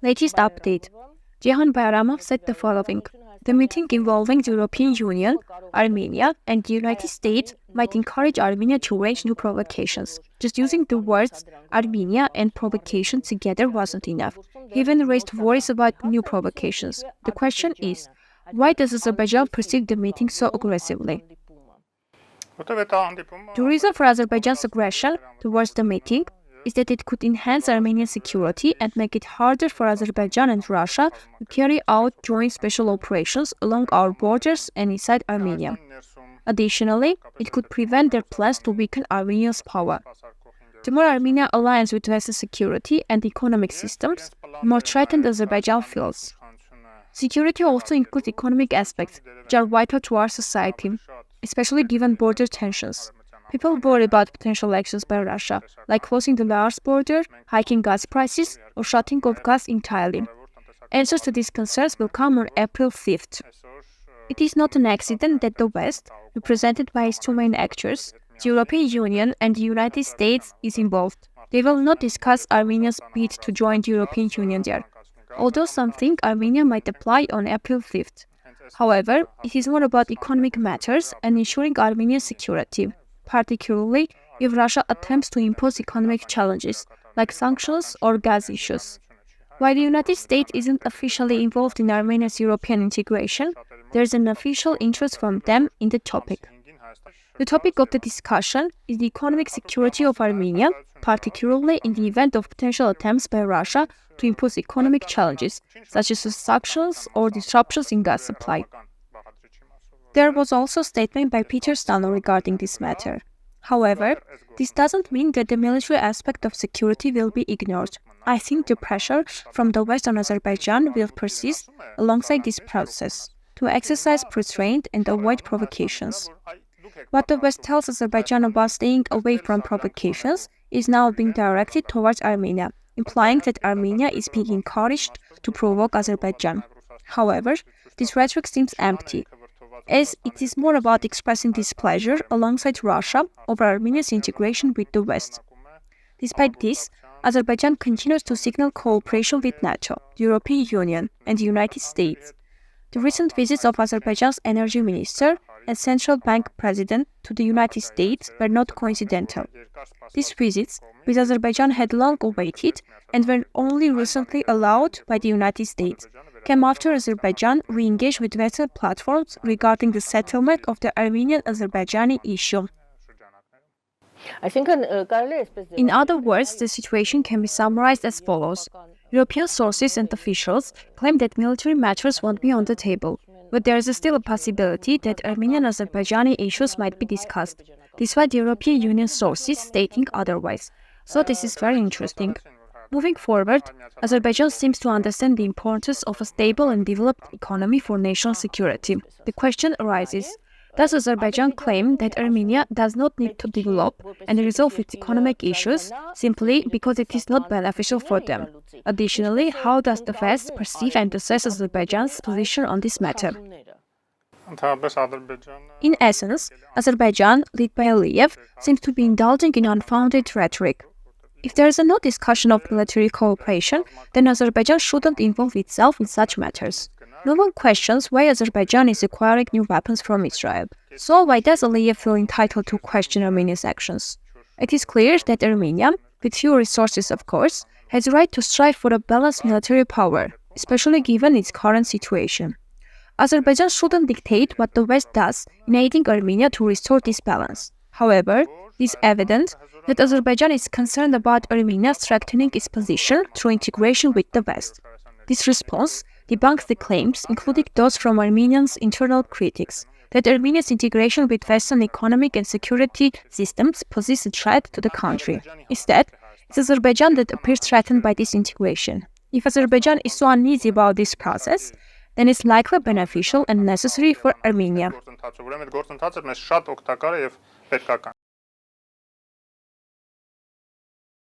Latest update. Ceyhun Bayramov said the following. The meeting involving the European Union, Armenia, and the United States might encourage Armenia to range new provocations. Just using the words Armenia and provocation together wasn't enough. He even raised worries about new provocations. The question is, why does Azerbaijan perceive the meeting so aggressively? The reason for Azerbaijan's aggression towards the meeting is that it could enhance Armenian security and make it harder for Azerbaijan and Russia to carry out joint special operations along our borders and inside Armenia. Additionally, it could prevent their plans to weaken Armenia's power. The more Armenia aligns with Western security and economic systems, the more threatened Azerbaijan feels. Security also includes economic aspects, which are vital to our society, especially given border tensions. People worry about potential actions by Russia, like closing the Belarus border, hiking gas prices, or shutting off gas entirely. Answers to these concerns will come on April 5th. It is not an accident that the West, represented by its two main actors, the European Union and the United States, is involved. They will not discuss Armenia's bid to join the European Union there, although some think Armenia might apply on April 5th. However, it is more about economic matters and ensuring Armenia's security, particularly if Russia attempts to impose economic challenges, like sanctions or gas issues. While the United States isn't officially involved in Armenia's European integration, there is an official interest from them in the topic. The topic of the discussion is the economic security of Armenia, particularly in the event of potential attempts by Russia to impose economic challenges, such as sanctions or disruptions in gas supply. There was also a statement by Peter Stano regarding this matter. However, this doesn't mean that the military aspect of security will be ignored. I think the pressure from the West on Azerbaijan will persist alongside this process, to exercise restraint and avoid provocations. What the West tells Azerbaijan about staying away from provocations is now being directed towards Armenia, implying that Armenia is being encouraged to provoke Azerbaijan. However, this rhetoric seems empty, as it is more about expressing displeasure alongside Russia over Armenia's integration with the West. Despite this, Azerbaijan continues to signal cooperation with NATO, the European Union, and the United States. The recent visits of Azerbaijan's energy minister and central bank president to the United States were not coincidental. These visits, which Azerbaijan had long awaited and were only recently allowed by the United States, came after Azerbaijan re-engaged with Western platforms regarding the settlement of the Armenian-Azerbaijani issue. In other words, the situation can be summarized as follows. European sources and officials claim that military matters won't be on the table, but there is still a possibility that Armenian-Azerbaijani issues might be discussed, despite the European Union sources stating otherwise. So this is very interesting. Moving forward, Azerbaijan seems to understand the importance of a stable and developed economy for national security. The question arises, does Azerbaijan claim that Armenia does not need to develop and resolve its economic issues simply because it is not beneficial for them? Additionally, how does the West perceive and assess Azerbaijan's position on this matter? In essence, Azerbaijan, led by Aliyev, seems to be indulging in unfounded rhetoric. If there is no discussion of military cooperation, then Azerbaijan shouldn't involve itself in such matters. No one questions why Azerbaijan is acquiring new weapons from Israel. So why does Aliyev feel entitled to question Armenia's actions? It is clear that Armenia, with few resources of course, has a right to strive for a balanced military power, especially given its current situation. Azerbaijan shouldn't dictate what the West does in aiding Armenia to restore this balance. However, it is evident that Azerbaijan is concerned about Armenia strengthening its position through integration with the West. This response debunks the claims, including those from Armenians' internal critics, that Armenia's integration with Western economic and security systems poses a threat to the country. Instead, it's Azerbaijan that appears threatened by this integration. If Azerbaijan is so uneasy about this process, then it's likely beneficial and necessary for Armenia.